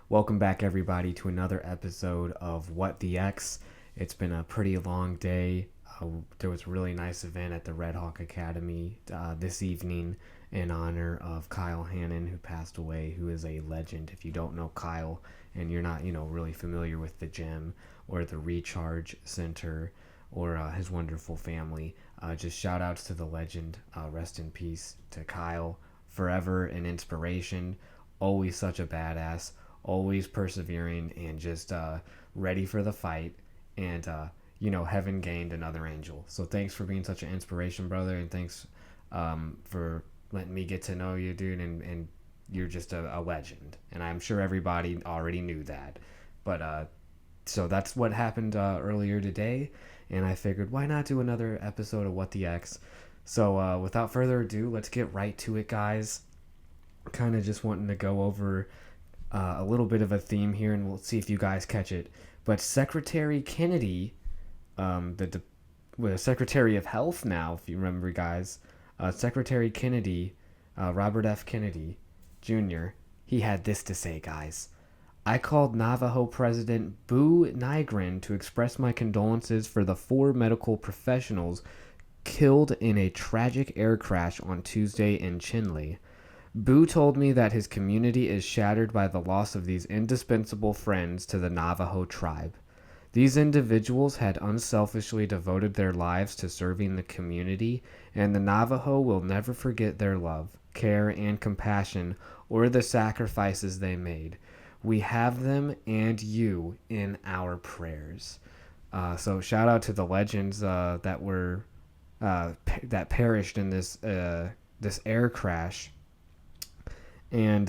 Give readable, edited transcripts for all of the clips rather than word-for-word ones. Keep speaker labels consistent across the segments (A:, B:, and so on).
A: Welcome back, everybody, to another episode of What the X. It's been a pretty long day. There was a really nice event at the Red Hawk Academy this evening in honor of Kyle Hannon, who passed away, who is a legend. If you don't know Kyle and you're not, really familiar with the gym or the Recharge Center or his wonderful family, just shout outs to the legend. Rest in peace to Kyle. Forever an inspiration. Always such a badass, always persevering and just ready for the fight. And, heaven gained another angel. So thanks for being such an inspiration, brother. And thanks for letting me get to know you, dude. And you're just a legend. And I'm sure everybody already knew that. But so that's what happened earlier today. And I figured, why not do another episode of What the X? So without further ado, let's get right to it, guys. Kind of just wanting to go over a little bit of a theme here, and we'll see if you guys catch it. But Secretary Kennedy, the Secretary of Health now, if you remember, guys, Secretary Kennedy, Robert F. Kennedy Jr., he had this to say, guys. I called Navajo President Boo Nygren to express my condolences for the 4 medical professionals killed in a tragic air crash on Tuesday in Chinle. Boo told me that his community is shattered by the loss of these indispensable friends to the Navajo tribe. These individuals had unselfishly devoted their lives to serving the community, and the Navajo will never forget their love, care, and compassion, or the sacrifices they made. We have them and you in our prayers. So shout out to the legends that were that perished in this air crash. And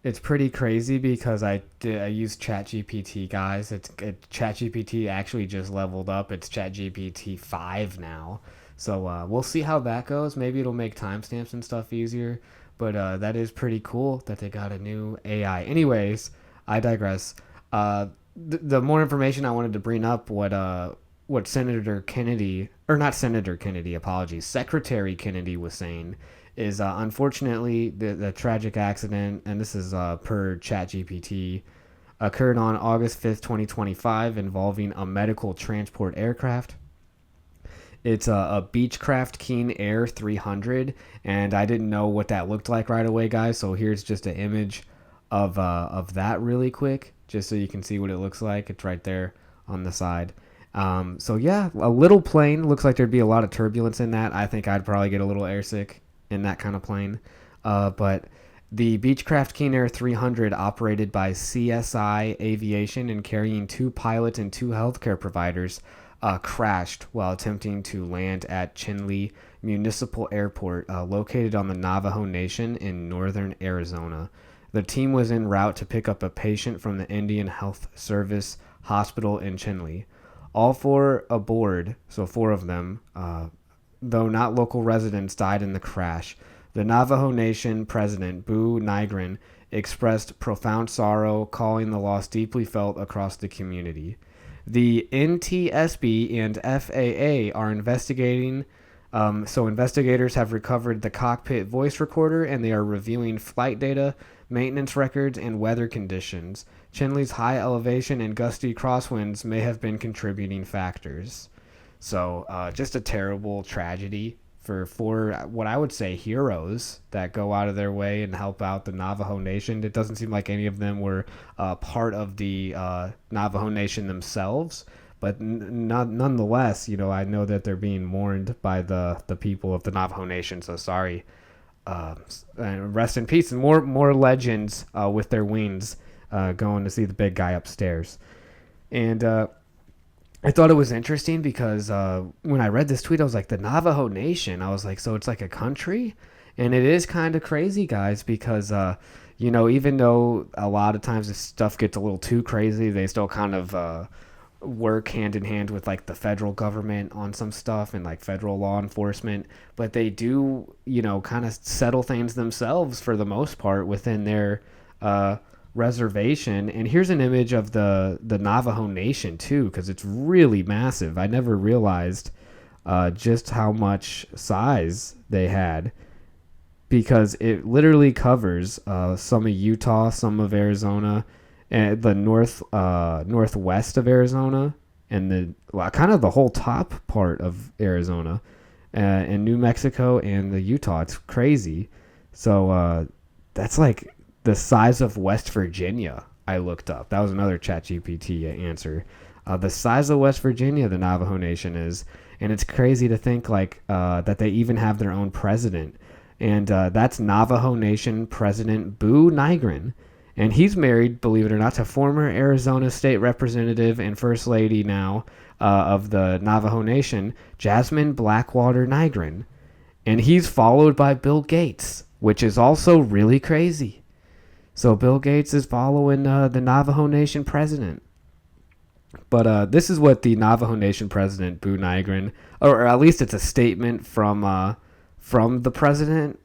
A: it's pretty crazy because I used ChatGPT, guys. ChatGPT actually just leveled up. It's ChatGPT 5 now. So we'll see how that goes. Maybe it'll make timestamps and stuff easier. But that is pretty cool that they got a new AI. Anyways, I digress. The more information I wanted to bring up, what Senator Kennedy, or not Senator Kennedy, apologies, Secretary Kennedy was saying is unfortunately the tragic accident, and this is per ChatGPT, occurred on August 5th, 2025, involving a medical transport aircraft. It's a Beechcraft Keen Air 300, and I didn't know what that looked like right away, guys, so here's just an image of that really quick, just so you can see what it looks like. It's right there on the side. So yeah, a little plane. Looks like there'd be a lot of turbulence in that. I think I'd probably get a little airsick in that kind of plane. But the Beechcraft Keen Air 300, operated by CSI Aviation and carrying 2 pilots and 2 healthcare providers, crashed while attempting to land at Chinle Municipal Airport, located on the Navajo Nation in northern Arizona. The team was en route to pick up a patient from the Indian Health Service Hospital in Chinle. All 4 aboard, so 4 of them, though not local residents, died in the crash. The Navajo Nation president, Boo Nygren, expressed profound sorrow, calling the loss deeply felt across the community. The NTSB and FAA are investigating. So investigators have recovered the cockpit voice recorder, and they are reviewing flight data, maintenance records, and weather conditions. Chinle's high elevation and gusty crosswinds may have been contributing factors. So just a terrible tragedy for 4, what I would say, heroes that go out of their way and help out the Navajo Nation. It doesn't seem like any of them were part of the Navajo Nation themselves, but nonetheless, I know that they're being mourned by the people of the Navajo Nation. So sorry. And rest in peace, and more legends with their wings going to see the big guy upstairs. And I thought it was interesting because when I read this tweet, I was like, the Navajo Nation. I was like, so it's like a country? And it is kind of crazy, guys, because, even though a lot of times this stuff gets a little too crazy, they still kind of work hand in hand with like the federal government on some stuff and like federal law enforcement. But they do, kind of settle things themselves for the most part within their reservation. And here's an image of the Navajo Nation too, because it's really massive. I never realized just how much size they had. because it literally covers some of Utah, some of Arizona, and the northwest of Arizona, and kind of the whole top part of Arizona, and New Mexico and the Utah. It's crazy. So that's like the size of West Virginia. I looked up. That was another ChatGPT answer. The size of West Virginia, the Navajo Nation is, and it's crazy to think that they even have their own president, and that's Navajo Nation President Boo Nygren, and he's married, believe it or not, to former Arizona State Representative and First Lady now of the Navajo Nation, Jasmine Blackwater Nygren, and he's followed by Bill Gates, which is also really crazy. So Bill Gates is following the Navajo Nation president. But this is what the Navajo Nation president, Boo Nygren, or at least it's a statement from the president,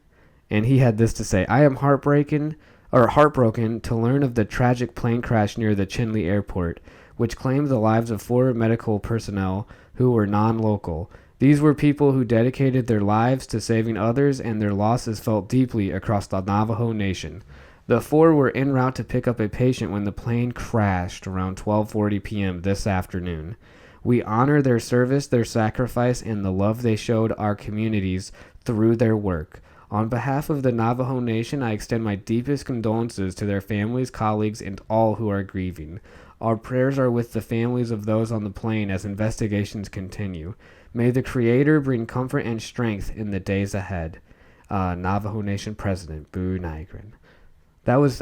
A: and he had this to say: "I am heartbroken to learn of the tragic plane crash near the Chinle Airport, which claimed the lives of 4 medical personnel who were non-local. These were people who dedicated their lives to saving others, and their loss is felt deeply across the Navajo Nation. The 4 were en route to pick up a patient when the plane crashed around 12:40 p.m. this afternoon. We honor their service, their sacrifice, and the love they showed our communities through their work. On behalf of the Navajo Nation, I extend my deepest condolences to their families, colleagues, and all who are grieving. Our prayers are with the families of those on the plane as investigations continue. May the Creator bring comfort and strength in the days ahead." Navajo Nation President Boo Nygren.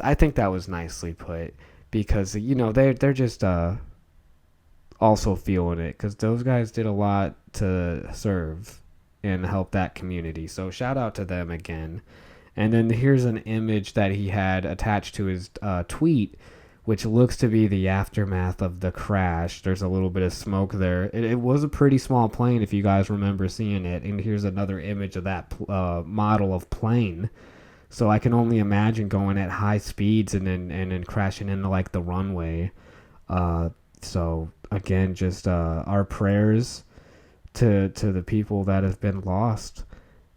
A: I think that was nicely put, because they're just also feeling it, because those guys did a lot to serve and help that community. So shout out to them again. And then here's an image that he had attached to his tweet, which looks to be the aftermath of the crash. There's a little bit of smoke there. It was a pretty small plane, if you guys remember seeing it. And here's another image of that model of plane. So I can only imagine going at high speeds and then crashing into like the runway. So again, just our prayers to the people that have been lost.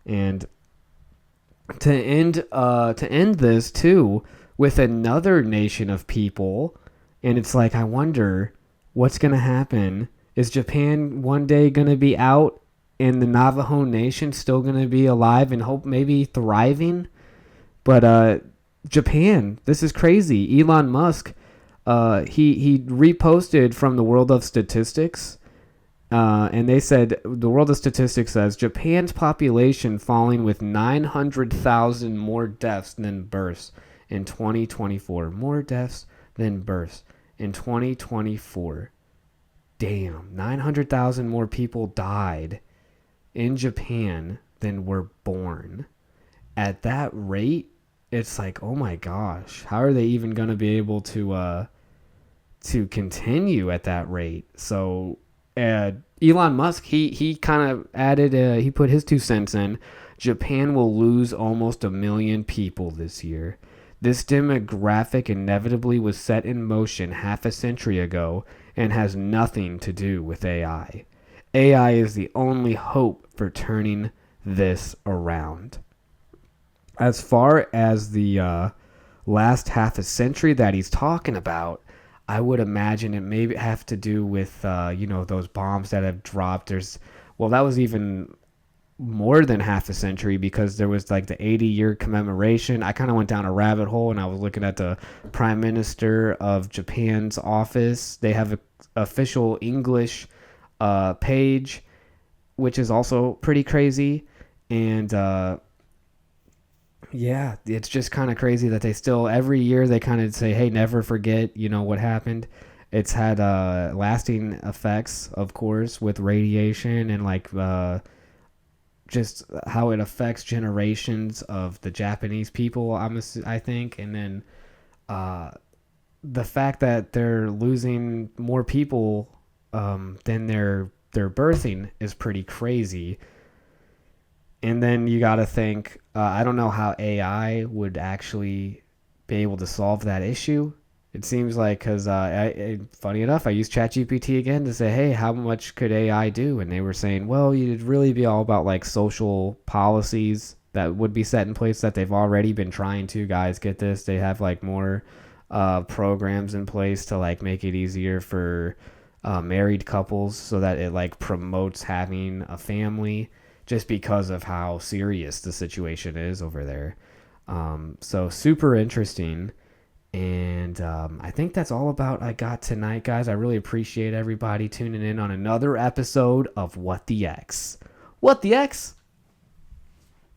A: And to end this too with another nation of people, and it's like, I wonder what's gonna happen. Is Japan one day gonna be out and the Navajo Nation still gonna be alive and hope maybe thriving? But Japan, this is crazy. Elon Musk, he reposted from the World of Statistics, and they said, the World of Statistics says Japan's population falling with 900,000 more deaths than births in 2024. More deaths than births in 2024. Damn, 900,000 more people died in Japan than were born. At that rate, it's like, oh my gosh, how are they even going to be able to continue at that rate? So Elon Musk, he kind of added, he put his 2 cents in. Japan will lose almost 1 million people this year. This demographic inevitably was set in motion half a century ago and has nothing to do with AI. AI is the only hope for turning this around. As far as the last half a century that he's talking about, I would imagine it may have to do with, those bombs that have dropped. That was even more than half a century, because there was like the 80-year commemoration. I kind of went down a rabbit hole and I was looking at the Prime Minister of Japan's office. They have an official English page, which is also pretty crazy. And yeah, it's just kind of crazy that they still, every year they kind of say, hey, never forget, what happened. It's had lasting effects, of course, with radiation and just how it affects generations of the Japanese people, I think. And then the fact that they're losing more people than they're birthing is pretty crazy. And then you got to think, I don't know how AI would actually be able to solve that issue. It seems like, because funny enough, I used ChatGPT again to say, hey, how much could AI do? And they were saying, well, you'd really be all about like social policies that would be set in place that they've already been trying to, guys, get this. They have like more programs in place to like make it easier for married couples so that it like promotes having a family just because of how serious the situation is over there. So super interesting. And I think that's all about I got tonight, guys. I really appreciate everybody tuning in on another episode of What the X. What the X?